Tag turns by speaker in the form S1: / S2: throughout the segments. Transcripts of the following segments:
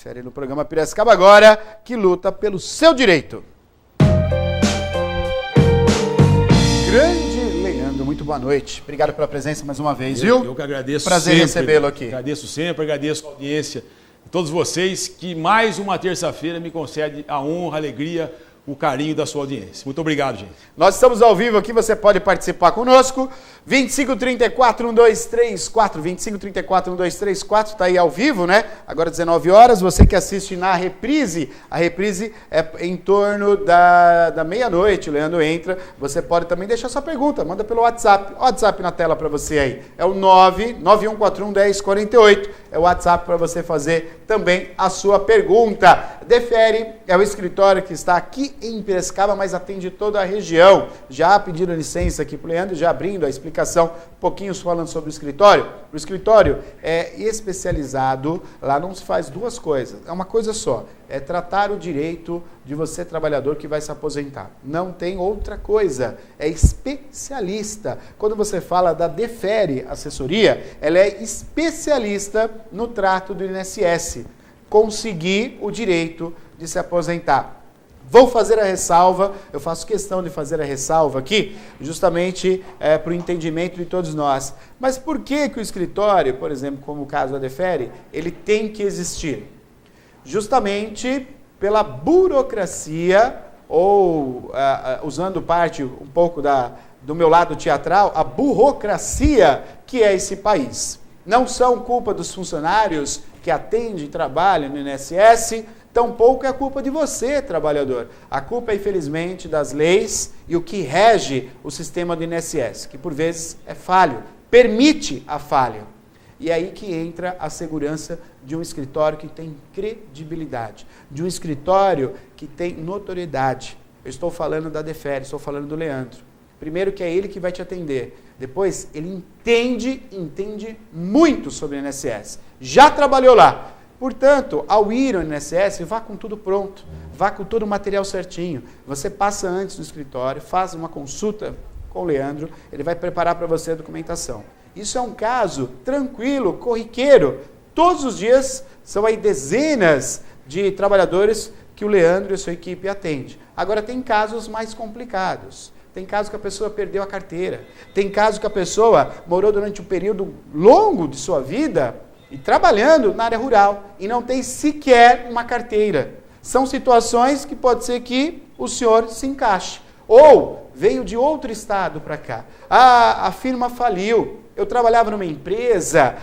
S1: Confere no programa Piracicaba Agora, que luta pelo seu direito. Grande Leandro, muito boa noite. Obrigado pela presença mais uma vez, viu?
S2: Eu que agradeço.
S1: Prazer
S2: sempre
S1: recebê-lo aqui.
S2: Agradeço sempre, agradeço a audiência de todos vocês que mais uma terça-feira me concede a honra, a alegria, o carinho da sua audiência. Muito obrigado, gente.
S1: Nós estamos ao vivo aqui, você pode participar conosco. 2534-1234, 2534-1234, está aí ao vivo, né? Agora 19 horas, você que assiste na reprise, a reprise é em torno da meia-noite, o Leandro entra, você pode também deixar sua pergunta, manda pelo WhatsApp, WhatsApp na tela para você aí, é o 991411048, é o WhatsApp para você fazer também a sua pergunta. Defere é o escritório que está aqui em Piracicaba, mas atende toda a região. Já pediram licença aqui para o Leandro, já abrindo a explicação, um pouquinho falando sobre o escritório. O escritório é especializado, lá não se faz duas coisas, é uma coisa só, é tratar o direito de você, trabalhador, que vai se aposentar. Não tem outra coisa, é especialista. Quando você fala da Defere Assessoria, ela é especialista no trato do INSS, conseguir o direito de se aposentar. Vou fazer a ressalva, eu faço questão de fazer a ressalva aqui, justamente para o entendimento de todos nós. Mas por que o escritório, por exemplo, como o caso da Defere, ele tem que existir? Justamente pela burocracia, ou usando parte um pouco do meu lado teatral, a burocracia que é esse país. Não são culpa dos funcionários que atendem e trabalham no INSS, tampouco é a culpa de você, trabalhador. A culpa é, infelizmente, das leis e o que rege o sistema do INSS, que por vezes é falho, permite a falha. E é aí que entra a segurança de um escritório que tem credibilidade, de um escritório que tem notoriedade. Eu estou falando da Defere, estou falando do Leandro. Primeiro que é ele que vai te atender. Depois, ele entende muito sobre o INSS. Já trabalhou lá. Portanto, ao ir ao INSS, vá com tudo pronto, vá com todo o material certinho. Você passa antes no escritório, faz uma consulta com o Leandro, ele vai preparar para você a documentação. Isso é um caso tranquilo, corriqueiro. Todos os dias são aí dezenas de trabalhadores que o Leandro e a sua equipe atende. Agora, tem casos mais complicados. Tem caso que a pessoa perdeu a carteira. Tem caso que a pessoa morou durante um período longo de sua vida e trabalhando na área rural e não tem sequer uma carteira. São situações que pode ser que o senhor se encaixe. Ou veio de outro estado para cá. A firma faliu. Eu trabalhava numa empresa,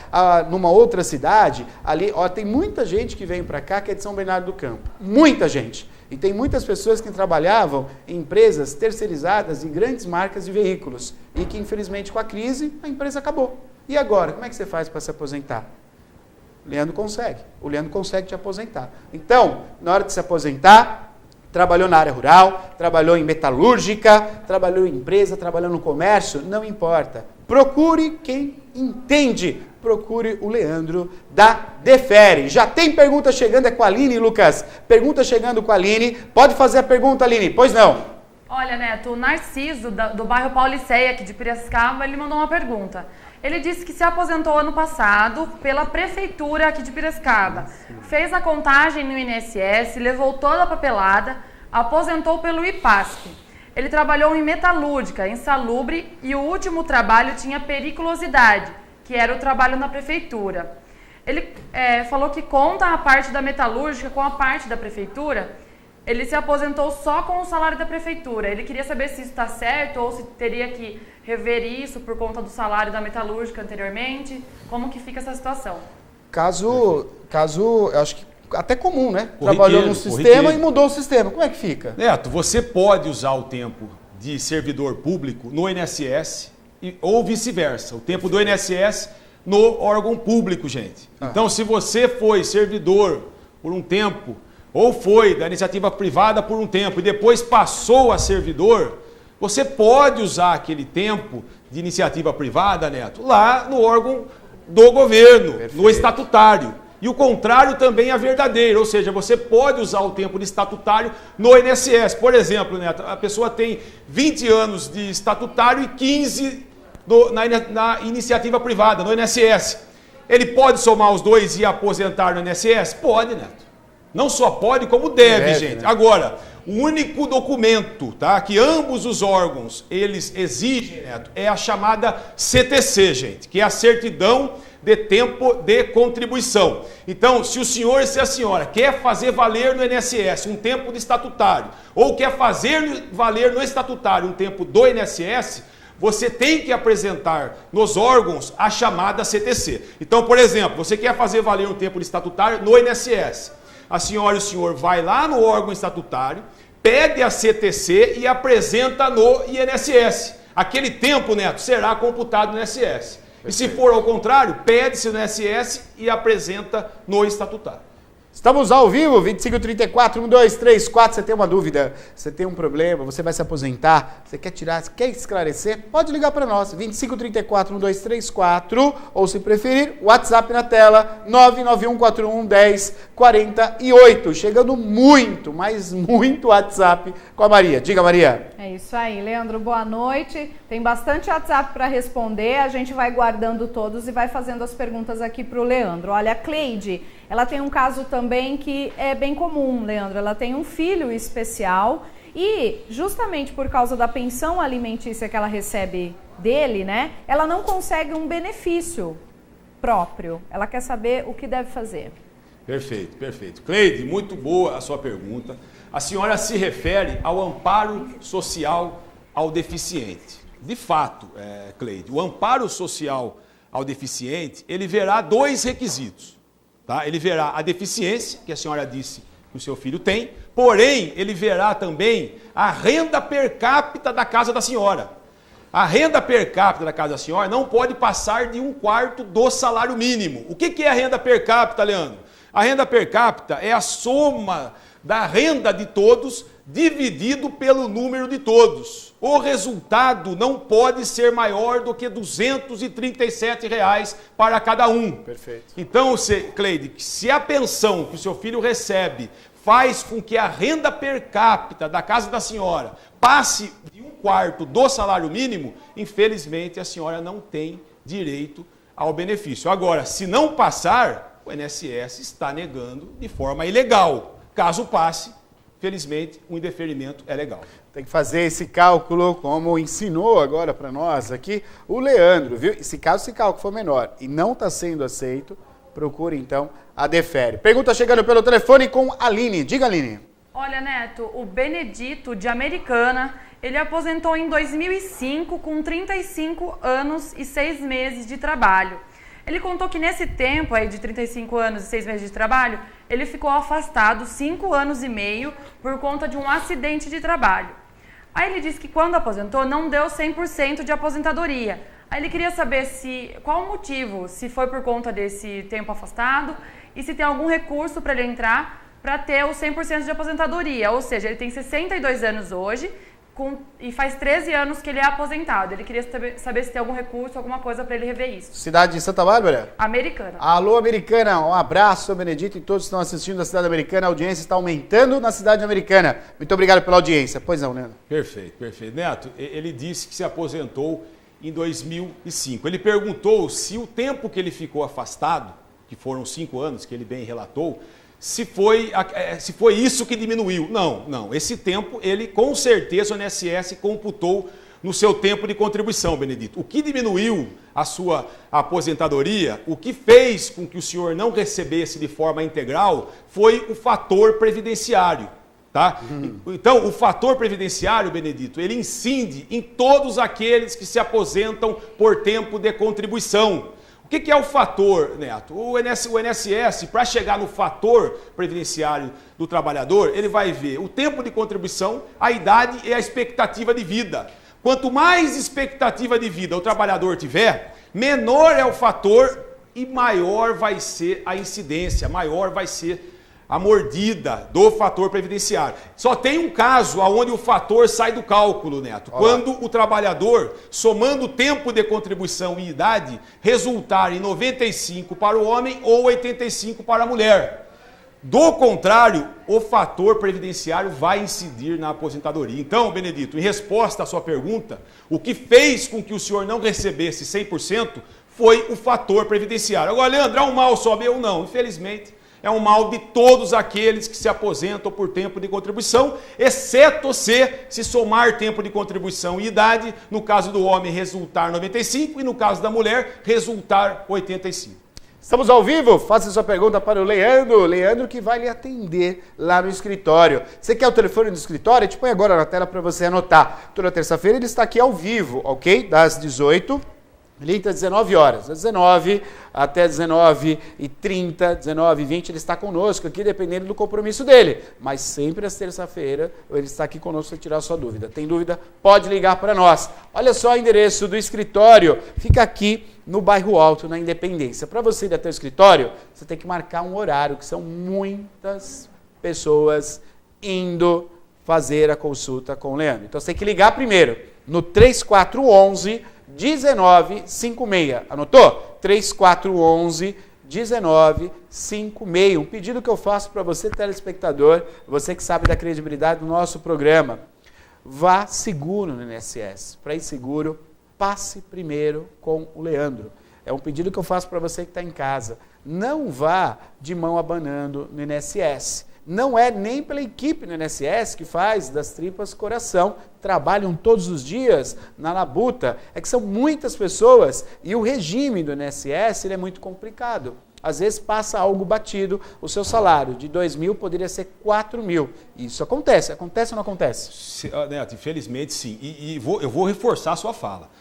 S1: numa outra cidade. Ali, tem muita gente que vem para cá que é de São Bernardo do Campo. Muita gente. E tem muitas pessoas que trabalhavam em empresas terceirizadas em grandes marcas de veículos. E que, infelizmente, com a crise, a empresa acabou. E agora? Como é que você faz para se aposentar? O Leandro consegue te aposentar. Então, na hora de se aposentar, trabalhou na área rural, trabalhou em metalúrgica, trabalhou em empresa, trabalhou no comércio, não importa. Procure quem entende. Procure o Leandro da Defere. Já tem pergunta chegando, é com a Aline, Lucas. Pergunta chegando com a Aline. Pode fazer a pergunta, Aline. Pois não.
S3: Olha, Neto, o Narciso, do bairro Pauliceia, aqui de Piracicaba, ele mandou uma pergunta. Ele disse que se aposentou ano passado pela prefeitura aqui de Piracicaba. Fez a contagem no INSS, levou toda a papelada, aposentou pelo IPASP. Ele trabalhou em metalúrgica, insalubre, e o último trabalho tinha periculosidade, que era o trabalho na prefeitura. Ele falou que conta a parte da metalúrgica com a parte da prefeitura. Ele se aposentou só com o salário da prefeitura. Ele queria saber se isso está certo ou se teria que rever isso por conta do salário da metalúrgica anteriormente. Como que fica essa situação?
S1: Caso eu acho que até comum, né? Trabalhou no sistema e mudou o sistema. Como é que fica?
S2: Neto, você pode usar o tempo de servidor público no INSS ou vice-versa. O tempo do INSS no órgão público, gente. Então, se você foi servidor por um tempo ou foi da iniciativa privada por um tempo e depois passou a servidor, você pode usar aquele tempo de iniciativa privada, Neto, lá no órgão do governo, no estatutário. E o contrário também é verdadeiro, ou seja, você pode usar o tempo de estatutário no INSS. Por exemplo, Neto, a pessoa tem 20 anos de estatutário e 15 na iniciativa privada, no INSS. Ele pode somar os dois e aposentar no INSS? Pode, Neto. Não só pode, como deve, gente.
S1: Né?
S2: Agora, o único documento, tá, que ambos os órgãos eles exigem, Neto, é a chamada CTC, gente, que é a certidão de tempo de contribuição. Então, se o senhor e se a senhora quer fazer valer no INSS um tempo de estatutário, ou quer fazer valer no estatutário um tempo do INSS, você tem que apresentar nos órgãos a chamada CTC. Então, por exemplo, você quer fazer valer um tempo de estatutário no INSS. A senhora e o senhor vai lá no órgão estatutário, pede a CTC e apresenta no INSS. Aquele tempo, Neto, será computado no INSS. E se for ao contrário, pede-se no INSS e apresenta no estatutário.
S1: Estamos ao vivo, 2534-1234, você tem uma dúvida, você tem um problema, você vai se aposentar, você quer tirar, você quer esclarecer, pode ligar para nós, 2534-1234, ou se preferir, WhatsApp na tela, 991411048, chegando muito, mas muito WhatsApp com a Maria. Diga, Maria.
S4: É isso aí, Leandro, boa noite, tem bastante WhatsApp para responder, a gente vai guardando todos e vai fazendo as perguntas aqui para o Leandro. Olha, a Cleide, ela tem um caso também que é bem comum, Leandro. Ela tem um filho especial e, justamente por causa da pensão alimentícia que ela recebe dele, né? Ela não consegue um benefício próprio. Ela quer saber o que deve fazer.
S2: Perfeito, perfeito. Cleide, muito boa a sua pergunta. A senhora se refere ao amparo social ao deficiente. De fato, Cleide, o amparo social ao deficiente, ele verá dois requisitos. Tá? Ele verá a deficiência, que a senhora disse que o seu filho tem, porém, ele verá também a renda per capita da casa da senhora. A renda per capita da casa da senhora não pode passar de 1/4 do salário mínimo. O que é a renda per capita, Leandro? A renda per capita é a soma da renda de todos dividido pelo número de todos. O resultado não pode ser maior do que R$ 237 para cada um.
S1: Perfeito.
S2: Então, Cleide, se a pensão que o seu filho recebe faz com que a renda per capita da casa da senhora passe de 1/4 do salário mínimo, infelizmente a senhora não tem direito ao benefício. Agora, se não passar, o INSS está negando de forma ilegal. Caso passe, felizmente, o indeferimento é legal.
S1: Tem que fazer esse cálculo, como ensinou agora para nós aqui o Leandro, viu? Se caso esse cálculo for menor e não está sendo aceito, procure então a Defere. Pergunta chegando pelo telefone com a Aline. Diga, Aline.
S3: Olha, Neto, o Benedito, de Americana, ele aposentou em 2005 com 35 anos e 6 meses de trabalho. Ele contou que nesse tempo aí de 35 anos e 6 meses de trabalho, ele ficou afastado 5 anos e meio por conta de um acidente de trabalho. Aí ele disse que quando aposentou não deu 100% de aposentadoria. Aí ele queria saber qual o motivo, se foi por conta desse tempo afastado e se tem algum recurso para ele entrar para ter o 100% de aposentadoria. Ou seja, ele tem 62 anos hoje, e faz 13 anos que ele é aposentado. Ele queria saber se tem algum recurso, alguma coisa para ele rever isso.
S1: Cidade de Santa Bárbara?
S3: Americana.
S1: Alô, Americana. Um abraço, Benedito, e todos que estão assistindo da Cidade Americana. A audiência está aumentando na Cidade Americana. Muito obrigado pela audiência. Pois não, Leandro?
S2: Perfeito, perfeito. Neto, ele disse que se aposentou em 2005. Ele perguntou se o tempo que ele ficou afastado, que foram 5 anos, que ele bem relatou, se foi isso que diminuiu. Não. Esse tempo, ele com certeza o INSS computou no seu tempo de contribuição, Benedito. O que diminuiu a sua aposentadoria, o que fez com que o senhor não recebesse de forma integral, foi o fator previdenciário. Tá? Então, o fator previdenciário, Benedito, ele incide em todos aqueles que se aposentam por tempo de contribuição. O que é o fator, Neto? O INSS, para chegar no fator previdenciário do trabalhador, ele vai ver o tempo de contribuição, a idade e a expectativa de vida. Quanto mais expectativa de vida o trabalhador tiver, menor é o fator e maior vai ser a incidência, maior vai ser a mordida do fator previdenciário. Só tem um caso onde o fator sai do cálculo, Neto. Olá. Quando o trabalhador, somando tempo de contribuição e idade, resultar em 95 para o homem ou 85 para a mulher. Do contrário, o fator previdenciário vai incidir na aposentadoria. Então, Benedito, em resposta à sua pergunta, o que fez com que o senhor não recebesse 100% foi o fator previdenciário. Agora, Leandro, é um mal só meu? Não, infelizmente, é um mal de todos aqueles que se aposentam por tempo de contribuição, exceto se somar tempo de contribuição e idade, no caso do homem resultar 95 e no caso da mulher resultar 85.
S1: Estamos ao vivo? Faça sua pergunta para o Leandro. Leandro que vai lhe atender lá no escritório. Você quer o telefone do escritório? Eu te põe agora na tela para você anotar. Toda terça-feira ele está aqui ao vivo, ok? Das 18 às 19 horas. Das 19 até 19h30, 19h20, ele está conosco aqui, dependendo do compromisso dele. Mas sempre às terça-feira ele está aqui conosco para tirar a sua dúvida. Tem dúvida? Pode ligar para nós. Olha só o endereço do escritório. Fica aqui no Bairro Alto, na Independência. Para você ir até o escritório, você tem que marcar um horário, que são muitas pessoas indo fazer a consulta com o Leandro. Então você tem que ligar primeiro no 3411-1956. Anotou? 3411-1956. Um pedido que eu faço para você, telespectador, você que sabe da credibilidade do nosso programa. Vá seguro no INSS. Para ir seguro, passe primeiro com o Leandro. É um pedido que eu faço para você que está em casa. Não vá de mão abanando no INSS. Não é nem pela equipe no INSS que faz das tripas coração. Trabalham todos os dias na labuta. É que são muitas pessoas e o regime do INSS ele é muito complicado. Às vezes passa algo batido, o seu salário de 2.000 poderia ser 4.000. Isso acontece. Acontece ou não acontece?
S2: Neto, infelizmente sim. Eu vou reforçar a sua fala.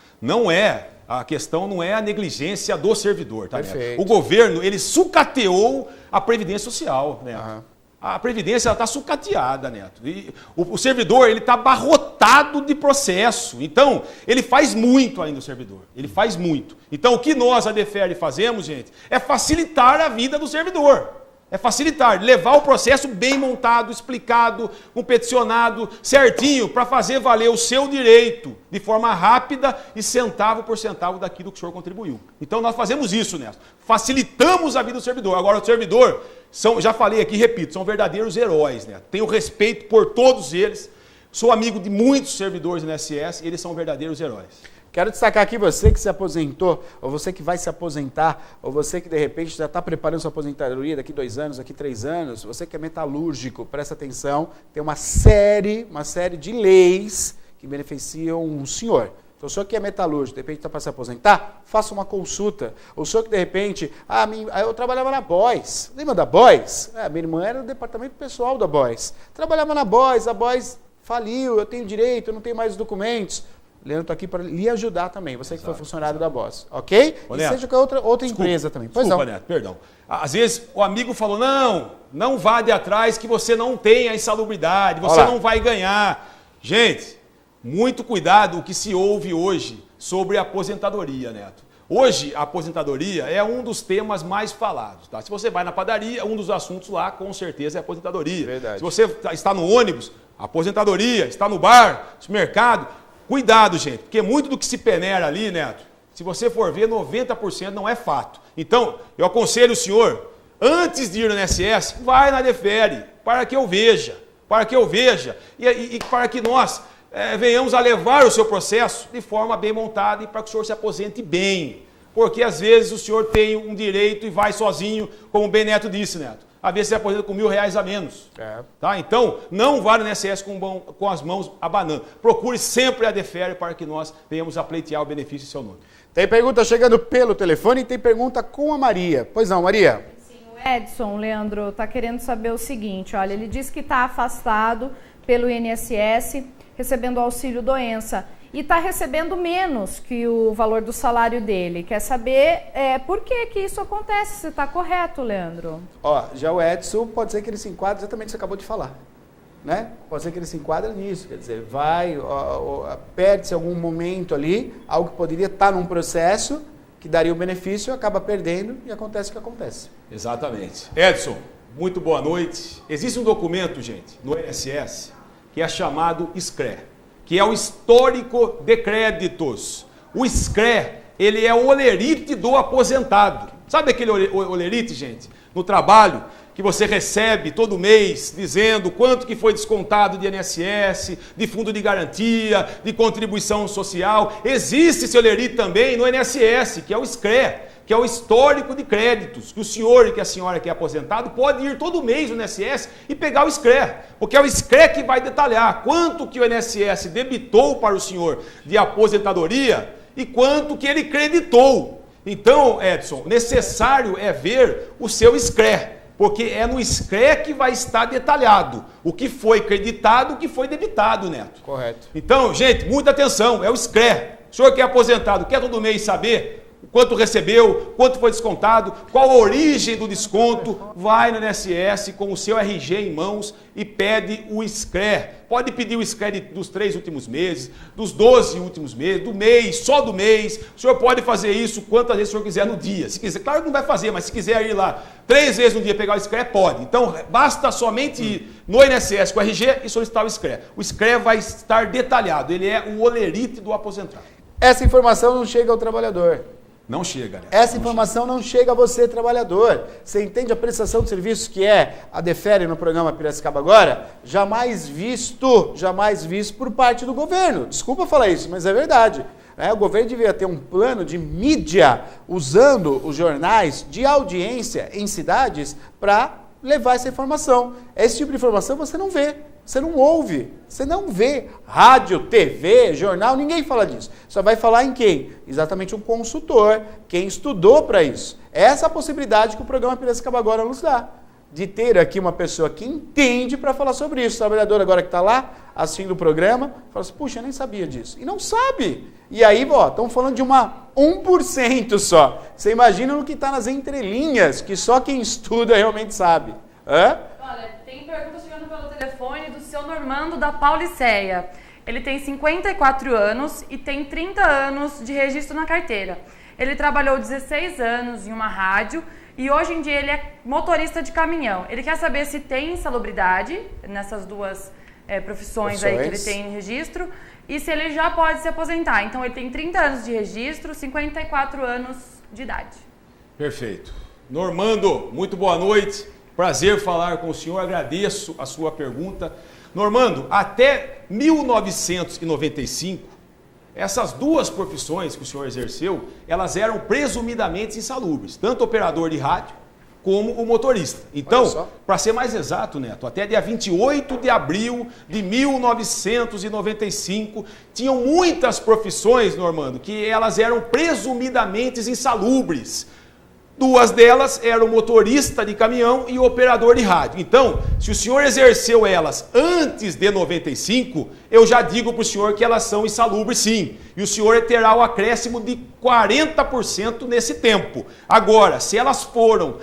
S2: A questão não é a negligência do servidor, tá, Neto? O governo, ele sucateou a Previdência Social, Neto. Uhum. A Previdência está sucateada, Neto. E o servidor ele está abarrotado de processo. Então, ele faz muito ainda o servidor. Ele faz muito. Então, o que nós, a DEFERE, fazemos, gente, é facilitar a vida do servidor. É facilitar, levar o processo bem montado, explicado, competicionado, certinho, para fazer valer o seu direito de forma rápida e centavo por centavo daquilo que o senhor contribuiu. Então, nós fazemos isso, Neto. Facilitamos a vida do servidor. Agora, o servidor, já falei aqui, repito, são verdadeiros heróis, Neto. Tenho respeito por todos eles. Sou amigo de muitos servidores do INSS e eles são verdadeiros heróis.
S1: Quero destacar aqui você que se aposentou, ou você que vai se aposentar, ou você que de repente já está preparando sua aposentadoria daqui 2 anos, daqui 3 anos, você que é metalúrgico, presta atenção, tem uma série de leis que beneficiam o senhor. Então, o senhor que é metalúrgico, de repente está para se aposentar, faça uma consulta. O senhor que de repente, eu trabalhava na Boys, lembra da Boys? Minha irmã era do departamento pessoal da Boys. Trabalhava na Boys, a Boys faliu, eu tenho direito, eu não tenho mais os documentos. Leandro está aqui para lhe ajudar também, você que foi funcionário da Boss, ok?
S2: Ô,
S1: e
S2: Neto,
S1: seja com outra empresa também. Pois
S2: desculpa,
S1: não.
S2: Neto, perdão. Às vezes o amigo falou, não vá de atrás que você não tem a insalubridade, você não vai ganhar. Gente, muito cuidado o que se ouve hoje sobre a aposentadoria, Neto. Hoje, a aposentadoria é um dos temas mais falados. Tá? Se você vai na padaria, um dos assuntos lá, com certeza, é a aposentadoria.
S1: Verdade.
S2: Se você está no ônibus, aposentadoria, está no bar, no mercado, cuidado, gente, porque muito do que se peneira ali, Neto, se você for ver, 90% não é fato. Então, eu aconselho o senhor, antes de ir no INSS, vai na DEFERE, para que eu veja, e para que nós venhamos a levar o seu processo de forma bem montada e para que o senhor se aposente bem. Porque às vezes o senhor tem um direito e vai sozinho, como o Ben Neto disse, Neto. Às vezes você aposenta com R$1.000 a menos. Tá? Então, não vá no INSS com as mãos abanando. Procure sempre a DEFERE para que nós venhamos a pleitear o benefício em seu nome.
S1: Tem pergunta chegando pelo telefone e tem pergunta com a Maria. Pois não, Maria?
S4: Sim, o Edson, Leandro, está querendo saber o seguinte. Olha, ele diz que está afastado pelo INSS, recebendo auxílio doença. E está recebendo menos que o valor do salário dele. Quer saber por que isso acontece, se está correto, Leandro?
S1: Já o Edson, pode ser que ele se enquadre exatamente o que você acabou de falar. Né? Pode ser que ele se enquadre nisso, quer dizer, perde-se algum momento ali, algo que poderia estar num processo que daria o benefício, acaba perdendo e acontece o que acontece.
S2: Exatamente. Edson, muito boa noite. Existe um documento, gente, no INSS, que é chamado SCRE, que é o Histórico de Créditos. O SCRE, ele é o olerite do aposentado. Sabe aquele olerite, gente? No trabalho, que você recebe todo mês, dizendo quanto que foi descontado de INSS, de fundo de garantia, de contribuição social. Existe esse olerite também no INSS, que é o SCRE, que é o histórico de créditos, que o senhor e que a senhora que é aposentado pode ir todo mês no INSS e pegar o SCRE, porque é o SCRE que vai detalhar quanto que o INSS debitou para o senhor de aposentadoria e quanto que ele creditou. Então, Edson, necessário é ver o seu SCRE, porque é no SCRE que vai estar detalhado o que foi creditado, o que foi debitado, Neto.
S1: Correto.
S2: Então, gente, muita atenção, é o SCRE. O senhor que é aposentado, quer todo mês saber quanto recebeu, quanto foi descontado, qual a origem do desconto, vai no INSS com o seu RG em mãos e pede o SCRE. Pode pedir o SCRE dos 3 últimos meses, dos 12 últimos meses, do mês, só do mês. O senhor pode fazer isso quantas vezes o senhor quiser no dia. Se quiser, claro que não vai fazer, mas se quiser ir lá 3 vezes no dia pegar o SCRE, pode. Então, basta somente ir no INSS com o RG e solicitar o SCRE. O SCRE vai estar detalhado, ele é o olerite do aposentado.
S1: Essa informação não chega ao trabalhador.
S2: Não chega, né?
S1: Essa informação não chega a você, trabalhador. Você entende a prestação de serviços que é a DEFERE no programa Piracicaba Agora? Jamais visto por parte do governo. Desculpa falar isso, mas é verdade. O governo devia ter um plano de mídia usando os jornais de audiência em cidades para levar essa informação. Esse tipo de informação você não vê. Você não ouve, você não vê rádio, TV, jornal, ninguém fala disso. Só vai falar em quem? Exatamente um consultor, quem estudou para isso. Essa é a possibilidade que o programa Piracicaba Agora nos dá, de ter aqui uma pessoa que entende para falar sobre isso. O trabalhador agora que está lá, assistindo o programa, fala assim, puxa, eu nem sabia disso. E não sabe. E aí, estão falando de 1% só. Você imagina no que está nas entrelinhas, que só quem estuda realmente sabe. Hã?
S3: Olha, tem pergunta chegando pelo telefone do seu Normando da Pauliceia. Ele tem 54 anos e tem 30 anos de registro na carteira. Ele trabalhou 16 anos em uma rádio e hoje em dia ele é motorista de caminhão. Ele quer saber se tem insalubridade nessas duas profissões aí que ele tem em registro e se ele já pode se aposentar. Então ele tem 30 anos de registro, 54 anos de idade.
S2: Perfeito. Normando, muito boa noite. Prazer falar com o senhor, agradeço a sua pergunta. Normando, até 1995, essas duas profissões que o senhor exerceu, elas eram presumidamente insalubres, tanto o operador de rádio como o motorista. Então, para ser mais exato, Neto, até dia 28 de abril de 1995, tinham muitas profissões, Normando, que elas eram presumidamente insalubres. Duas delas eram o motorista de caminhão e o operador de rádio. Então, se o senhor exerceu elas antes de 95, eu já digo para o senhor que elas são insalubres sim. E o senhor terá o acréscimo de 40% nesse tempo. Agora, se elas foram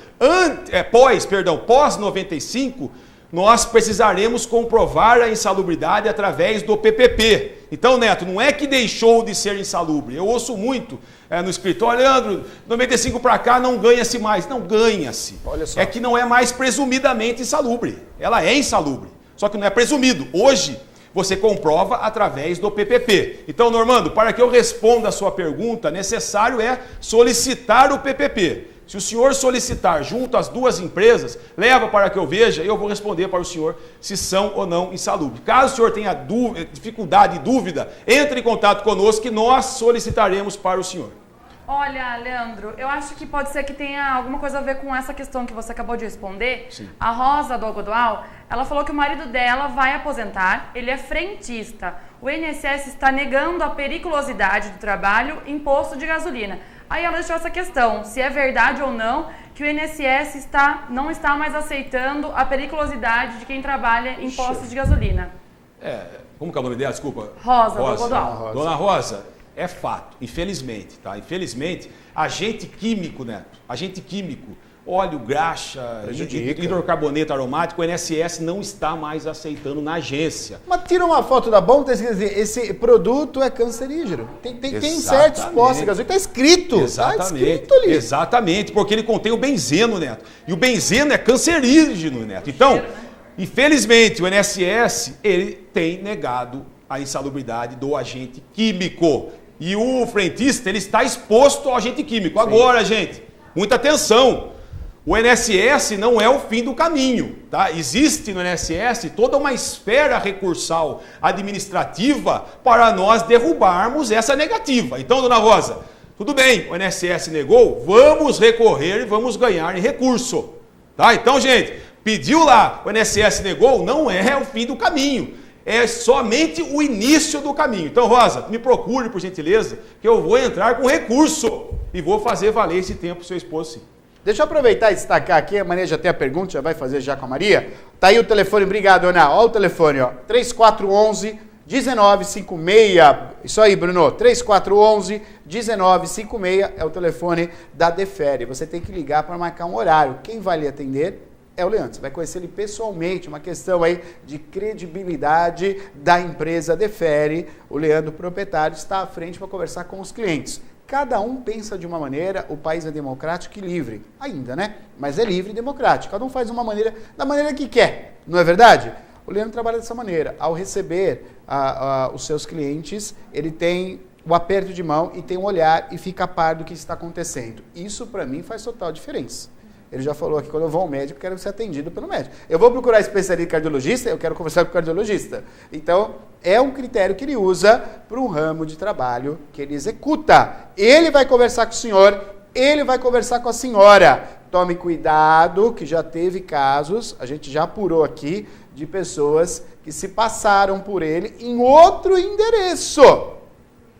S2: pós 95, nós precisaremos comprovar a insalubridade através do PPP. Então, Neto, não é que deixou de ser insalubre. Eu ouço muito no escritório, Leandro, 95 para cá não ganha-se mais. Não ganha-se. É que não é mais presumidamente insalubre. Ela é insalubre, só que não é presumido. Hoje, você comprova através do PPP. Então, Normando, para que eu responda a sua pergunta, necessário é solicitar o PPP. Se o senhor solicitar junto às duas empresas, leva para que eu veja e eu vou responder para o senhor se são ou não insalubres. Caso o senhor tenha dificuldade e dúvida, entre em contato conosco que nós solicitaremos para o senhor.
S3: Olha, Leandro, eu acho que pode ser que tenha alguma coisa a ver com essa questão que você acabou de responder.
S2: Sim.
S3: A Rosa do Algodoal, ela falou que o marido dela vai aposentar, ele é frentista. O INSS está negando a periculosidade do trabalho em posto de gasolina. Aí ela deixou essa questão, se é verdade ou não que o INSS não está mais aceitando a periculosidade de quem trabalha em postos de gasolina.
S2: Como que é o nome dela? Desculpa.
S3: Rosa. Do Algodoal.
S2: Dona Rosa, é fato, infelizmente, tá? Infelizmente, agente químico, Neto, óleo, graxa, hidrocarboneto aromático, o INSS não está mais aceitando na agência.
S1: Mas tira uma foto da bomba, quer dizer, esse produto é cancerígeno. Tem certos postos de gasolina, está escrito.
S2: Exatamente.
S1: Tá escrito ali.
S2: Exatamente, porque ele contém o benzeno, Neto. E o benzeno é cancerígeno, Neto. Então, infelizmente, o INSS, ele tem negado a insalubridade do agente químico. E o frentista, ele está exposto ao agente químico. Sim. Agora, gente, muita atenção. O INSS não é o fim do caminho, tá? Existe no INSS toda uma esfera recursal administrativa para nós derrubarmos essa negativa. Então, dona Rosa, Tudo bem, o INSS negou, vamos recorrer e vamos ganhar em recurso. Tá? Então, gente, pediu lá, o INSS negou, não é o fim do caminho. É somente o início do caminho. Então, Rosa, me procure, por gentileza, que eu vou entrar com recurso e vou fazer valer esse tempo pro seu esposo, sim.
S1: Deixa eu aproveitar e destacar aqui, a Maria já tem a pergunta, já vai fazer já com a Maria. Tá aí o telefone, obrigado, Ana. Olha o telefone, ó, 3411-1956. Isso aí, Bruno, 3411-1956 é o telefone da Defere. Você tem que ligar para marcar um horário. Quem vai lhe atender é o Leandro. Você vai conhecer ele pessoalmente, uma questão aí de credibilidade da empresa Defere. O Leandro, proprietário, está à frente para conversar com os clientes. Cada um pensa de uma maneira, o país é democrático e livre. Ainda, né? Mas é livre e democrático. Cada um faz uma maneira, da maneira que quer. Não é verdade? O Leandro trabalha dessa maneira. Ao receber os seus clientes, ele tem o aperto de mão e tem um olhar e fica a par do que está acontecendo. Isso, para mim, faz total diferença. Ele já falou aqui, quando eu vou ao médico, quero ser atendido pelo médico. Eu vou procurar especialista cardiologista, eu quero conversar com o cardiologista. Então, é um critério que ele usa para um ramo de trabalho que ele executa. Ele vai conversar com o senhor, ele vai conversar com a senhora. Tome cuidado, que já teve casos, a gente já apurou aqui, de pessoas que se passaram por ele em outro endereço.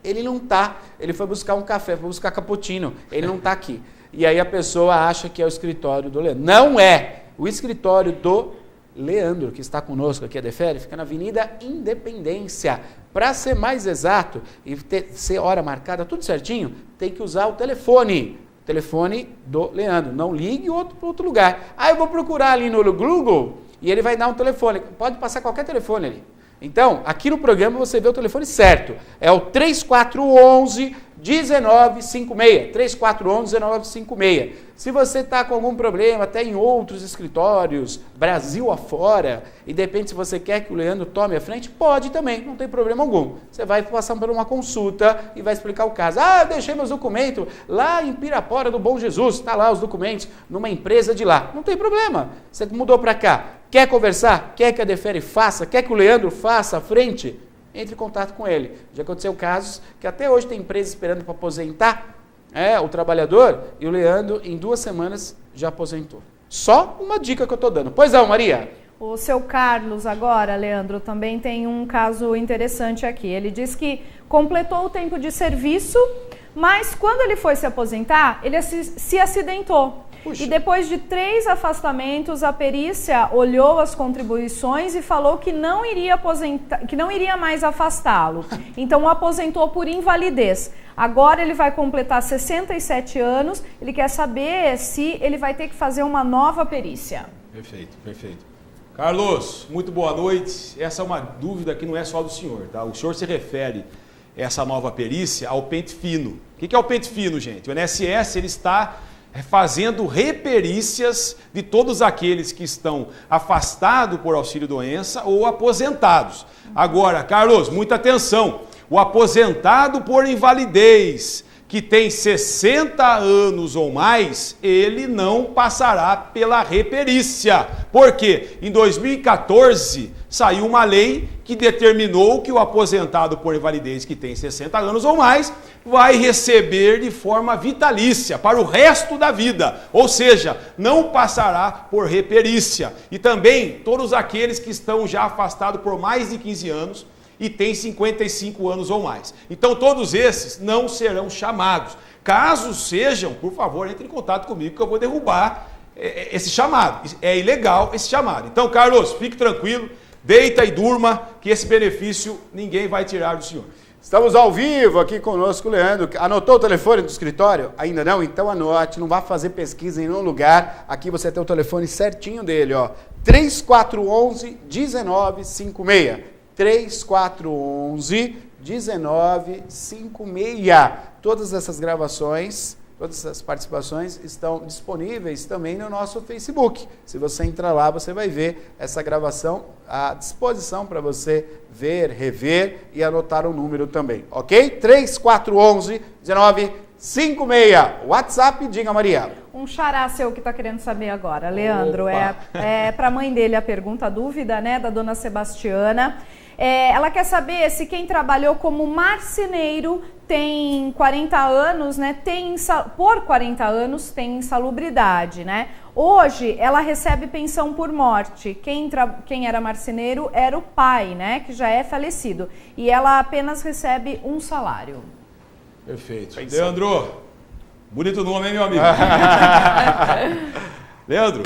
S1: Ele não está, ele foi buscar um café, foi buscar cappuccino, ele não está aqui. E aí a pessoa acha que é o escritório do Leandro. Não é! O escritório do Leandro, que está conosco aqui, a Defere, fica na Avenida Independência. Para ser mais exato e ser hora marcada, tudo certinho, tem que usar o telefone. O telefone do Leandro. Não ligue para outro lugar. Eu vou procurar ali no Google e ele vai dar um telefone. Pode passar qualquer telefone ali. Então, aqui no programa você vê o telefone certo. É o 3411-1956. 3411-1956. Se você está com algum problema, até em outros escritórios, Brasil afora, e de repente se você quer que o Leandro tome a frente, pode também, não tem problema algum. Você vai passar por uma consulta e vai explicar o caso. Eu deixei meus documentos lá em Pirapora do Bom Jesus, está lá os documentos numa empresa de lá. Não tem problema, você mudou para cá. Quer conversar? Quer que a Defere faça? Quer que o Leandro faça à frente? Entre em contato com ele. Já aconteceu casos que até hoje tem empresa esperando para aposentar o trabalhador e o Leandro, em 2 semanas, já aposentou. Só uma dica que eu estou dando. Pois não, Maria?
S4: O seu Carlos agora, Leandro, também tem um caso interessante aqui. Ele diz que completou o tempo de serviço, mas quando ele foi se aposentar, ele se acidentou. Puxa. E depois de 3 afastamentos, a perícia olhou as contribuições e falou que não iria mais afastá-lo. Então, o aposentou por invalidez. Agora ele vai completar 67 anos, ele quer saber se ele vai ter que fazer uma nova perícia.
S2: Perfeito, perfeito. Carlos, muito boa noite. Essa é uma dúvida que não é só do senhor, tá? O senhor se refere essa nova perícia ao pente fino. O que é o pente fino, gente? O INSS ele está fazendo reperícias de todos aqueles que estão afastados por auxílio-doença ou aposentados. Agora, Carlos, muita atenção. O aposentado por invalidez, que tem 60 anos ou mais, ele não passará pela reperícia. Por quê? Em 2014, saiu uma lei que determinou que o aposentado por invalidez que tem 60 anos ou mais vai receber de forma vitalícia para o resto da vida, ou seja, não passará por reperícia. E também todos aqueles que estão já afastados por mais de 15 anos e têm 55 anos ou mais. Então todos esses não serão chamados. Caso sejam, por favor, entre em contato comigo que eu vou derrubar esse chamado. É ilegal esse chamado. Então, Carlos, fique tranquilo. Deita e durma, que esse benefício ninguém vai tirar do senhor.
S1: Estamos ao vivo aqui conosco, Leandro. Anotou o telefone do escritório? Ainda não? Então anote, não vá fazer pesquisa em nenhum lugar. Aqui você tem o telefone certinho dele, ó. 3411-1956. 3411-1956. Todas essas gravações, todas essas participações estão disponíveis também no nosso Facebook. Se você entrar lá, você vai ver essa gravação à disposição para você ver, rever e anotar o número também, ok? 3411-1956. WhatsApp, diga, Maria.
S4: Um xará seu que está querendo saber agora, Leandro. Opa. É para a mãe dele a pergunta, a dúvida, né, da dona Sebastiana. Ela quer saber se quem trabalhou como marceneiro tem 40 anos, né? Por 40 anos tem insalubridade, né? Hoje ela recebe pensão por morte. Quem era marceneiro era o pai, né? Que já é falecido. E ela apenas recebe um salário.
S2: Perfeito. Leandro, bonito nome, hein, meu amigo? Leandro,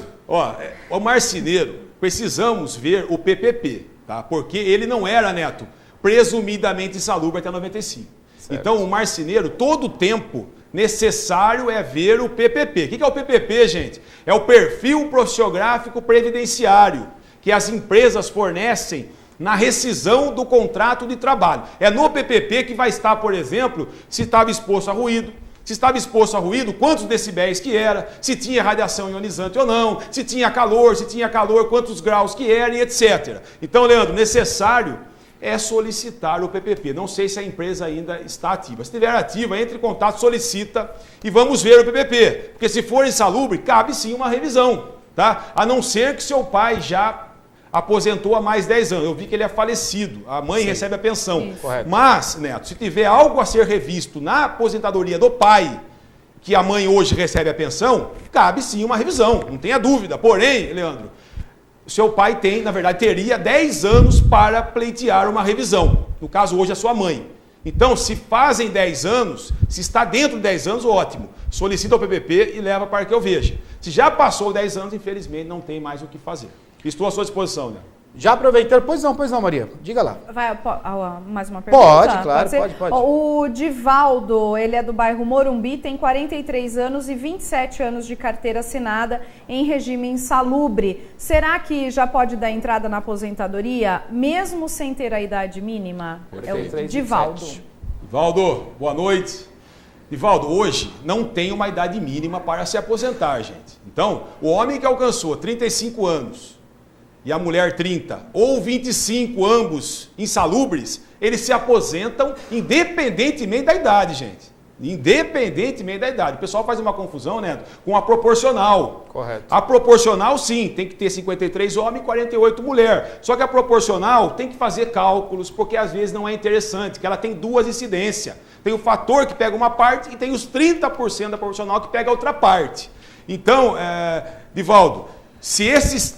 S2: o marceneiro, precisamos ver o PPP, tá? Porque ele não era, Neto, presumidamente insalubre até 95. Certo. Então, o marceneiro, todo tempo necessário é ver o PPP. O que é o PPP, gente? É o perfil profissiográfico previdenciário que as empresas fornecem na rescisão do contrato de trabalho. É no PPP que vai estar, por exemplo, se estava exposto a ruído, quantos decibéis que era, se tinha radiação ionizante ou não, se tinha calor, quantos graus que era e etc. Então, Leandro, necessário é solicitar o PPP. Não sei se a empresa ainda está ativa. Se estiver ativa, entre em contato, solicita e vamos ver o PPP. Porque se for insalubre, cabe sim uma revisão, tá? A não ser que seu pai já aposentou há mais 10 anos. Eu vi que ele é falecido. A mãe recebe a pensão. Mas, Neto, se tiver algo a ser revisto na aposentadoria do pai, que a mãe hoje recebe a pensão, cabe sim uma revisão. Não tenha dúvida. Porém, Leandro, seu pai teria 10 anos para pleitear uma revisão. No caso, hoje, a sua mãe. Então, se fazem 10 anos, se está dentro de 10 anos, ótimo. Solicita o PPP e leva para que eu veja. Se já passou 10 anos, infelizmente, não tem mais o que fazer. Estou à sua disposição, né?
S1: Já aproveitando, pois não, Maria, diga lá.
S4: Vai, mais uma pergunta?
S1: Pode, claro, pode.
S4: O Divaldo, ele é do bairro Morumbi, tem 43 anos e 27 anos de carteira assinada em regime insalubre. Será que já pode dar entrada na aposentadoria, mesmo sem ter a idade mínima?
S1: Perfeito.
S4: É o Divaldo.
S2: Divaldo, boa noite. Divaldo, hoje não tem uma idade mínima para se aposentar, gente. Então, o homem que alcançou 35 anos e a mulher 30, ou 25, ambos insalubres, eles se aposentam independentemente da idade, gente. Independentemente da idade. O pessoal faz uma confusão, né, com a proporcional.
S1: Correto.
S2: A proporcional, sim, tem que ter 53 homem e 48 mulher. Só que a proporcional tem que fazer cálculos, porque às vezes não é interessante, que ela tem duas incidências. Tem o fator que pega uma parte e tem os 30% da proporcional que pega a outra parte. Então, Divaldo, se esses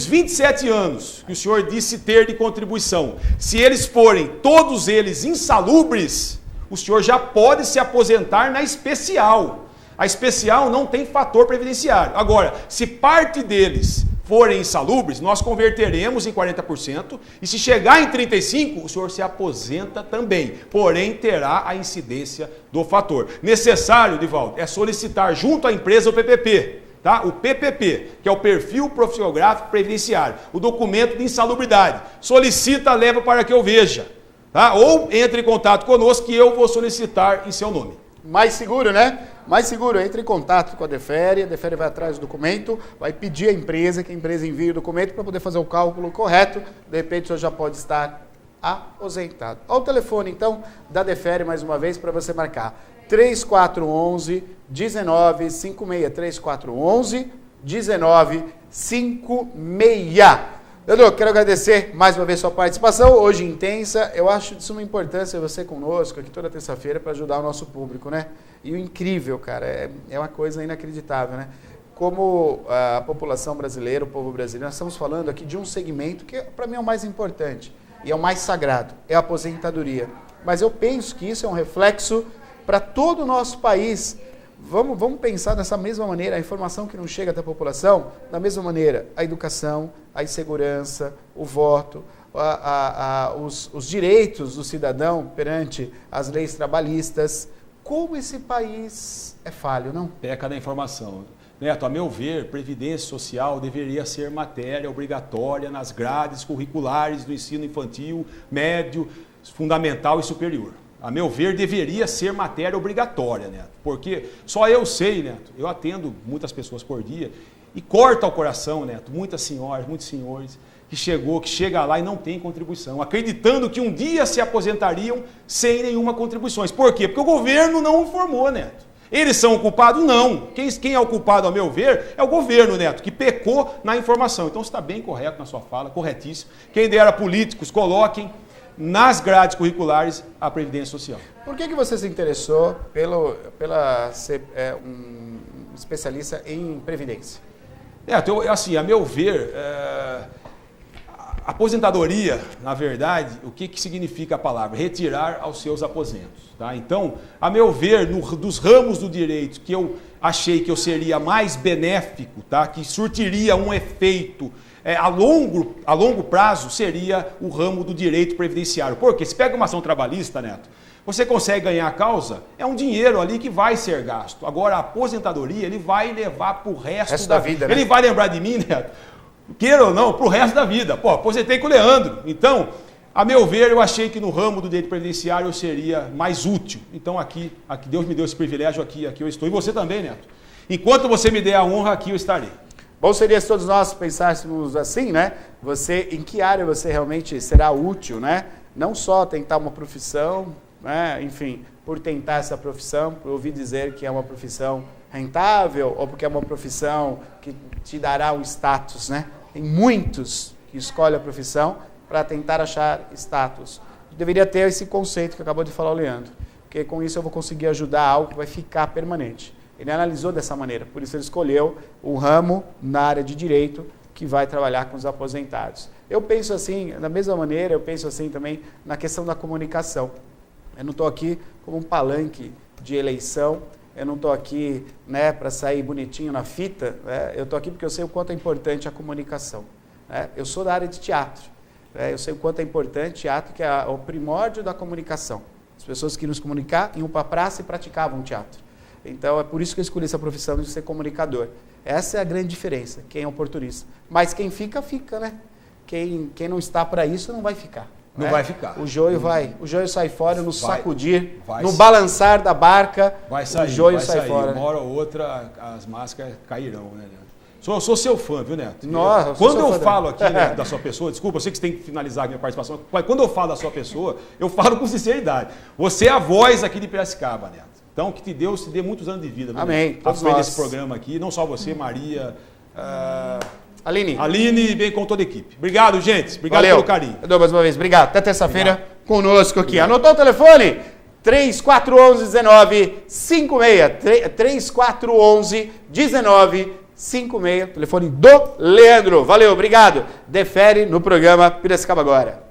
S2: 27 anos que o senhor disse ter de contribuição, se eles forem todos eles insalubres, o senhor já pode se aposentar na especial. A especial não tem fator previdenciário. Agora, se parte deles forem insalubres, nós converteremos em 40% e se chegar em 35%, o senhor se aposenta também. Porém, terá a incidência do fator. Necessário, Divaldo, é solicitar junto à empresa o PPP. Tá? O PPP, que é o perfil profissiográfico previdenciário, o documento de insalubridade. Solicita, leva para que eu veja. Tá? Ou entre em contato conosco que eu vou solicitar em seu nome.
S1: Mais seguro, né? Mais seguro, entre em contato com a Defere vai atrás do documento, vai pedir à empresa, que a empresa envie o documento para poder fazer o cálculo correto, de repente o senhor já pode estar aposentado. Olha o telefone, então, da Defere, mais uma vez, para você marcar. 3411-1956, 3411-1956. Leandro, quero agradecer mais uma vez sua participação, hoje intensa. Eu acho de suma importância você conosco aqui toda terça-feira para ajudar o nosso público, né? E o incrível, cara, é uma coisa inacreditável, né? Como a população brasileira, o povo brasileiro, nós estamos falando aqui de um segmento que para mim é o mais importante e é o mais sagrado, é a aposentadoria. Mas eu penso que isso é um reflexo para todo o nosso país. Vamos pensar dessa mesma maneira, a informação que não chega até a população, da mesma maneira, a educação, a insegurança, o voto, os direitos do cidadão perante as leis trabalhistas. Como esse país é falho, não?
S2: Peca da informação. Neto, a meu ver, Previdência Social deveria ser matéria obrigatória nas grades curriculares do ensino infantil, médio, fundamental e superior. A meu ver, deveria ser matéria obrigatória, Neto, porque só eu sei, Neto, eu atendo muitas pessoas por dia e corta o coração, Neto, muitas senhoras, muitos senhores que chega lá e não tem contribuição, acreditando que um dia se aposentariam sem nenhuma contribuição. Por quê? Porque o governo não informou, Neto. Eles são o culpado? Não. Quem é o culpado, ao meu ver, é o governo, Neto, que pecou na informação. Então, você está bem correto na sua fala, corretíssimo. Quem dera políticos, coloquem nas grades curriculares a Previdência Social.
S1: Por que você se interessou pela ser um especialista em Previdência?
S2: Neto, assim, a meu ver, aposentadoria, na verdade, o que significa a palavra? Retirar aos seus aposentos. Tá? Então, a meu ver, dos ramos do direito que eu achei que eu seria mais benéfico, tá? Que surtiria um efeito a longo prazo, seria o ramo do direito previdenciário. Porque se pega uma ação trabalhista, Neto, você consegue ganhar a causa, é um dinheiro ali que vai ser gasto. Agora, a aposentadoria, ele vai levar para o resto da vida. Né? Ele vai lembrar de mim, Neto, queira ou não, para o resto da vida. Pô, aposentei com o Leandro. Então, a meu ver, eu achei que no ramo do direito previdenciário eu seria mais útil. Então, aqui Deus me deu esse privilégio, aqui eu estou. E você também, Neto. Enquanto você me der a honra, aqui eu estarei.
S1: Bom seria se todos nós pensássemos assim, né? Em que área você realmente será útil, né? Não só tentar uma profissão, né? Enfim, por tentar essa profissão, por ouvir dizer que é uma profissão rentável ou porque é uma profissão que te dará um status, né? Tem muitos que escolhem a profissão para tentar achar status. Deveria ter esse conceito que acabou de falar o Leandro, porque com isso eu vou conseguir ajudar algo que vai ficar permanente. Ele analisou dessa maneira, por isso ele escolheu um ramo na área de direito que vai trabalhar com os aposentados. Eu penso assim, da mesma maneira, eu penso assim também na questão da comunicação. Eu não estou aqui como um palanque de eleição, eu não estou aqui, né, para sair bonitinho na fita, né? Eu estou aqui porque eu sei o quanto é importante a comunicação. Né? Eu sou da área de teatro, né? Eu sei o quanto é importante teatro, que é o primórdio da comunicação. As pessoas que nos comunicar iam para a praça e praticavam teatro. Então, é por isso que eu escolhi essa profissão de ser comunicador. Essa é a grande diferença, quem é oportunista. Mas quem fica, fica, né? Quem não está para isso, não vai ficar.
S2: Não vai ficar.
S1: O joio sai fora, no sacudir, no balançar da barca, o joio sai fora.
S2: Uma hora ou outra, as máscaras cairão, né, Neto? Sou seu fã, viu, Neto?
S1: Nossa,
S2: quando eu falo aqui, né, da sua pessoa, desculpa, eu sei que você tem que finalizar a minha participação, mas quando eu falo da sua pessoa, eu falo com sinceridade. Você é a voz aqui de Piracicaba, Neto. Então, que Deus te dê muitos anos de vida.
S1: Amém.
S2: À frente desse programa aqui, não só você, Maria,
S1: Aline
S2: e bem com toda a equipe. Obrigado, gente. Obrigado
S1: pelo
S2: carinho.
S1: Eu dou mais uma vez. Obrigado. Até terça-feira conosco aqui. Anotou o telefone? 3411-1956. 3411-1956. Telefone do Leandro. Valeu, obrigado. Defere no programa Piracicaba Agora.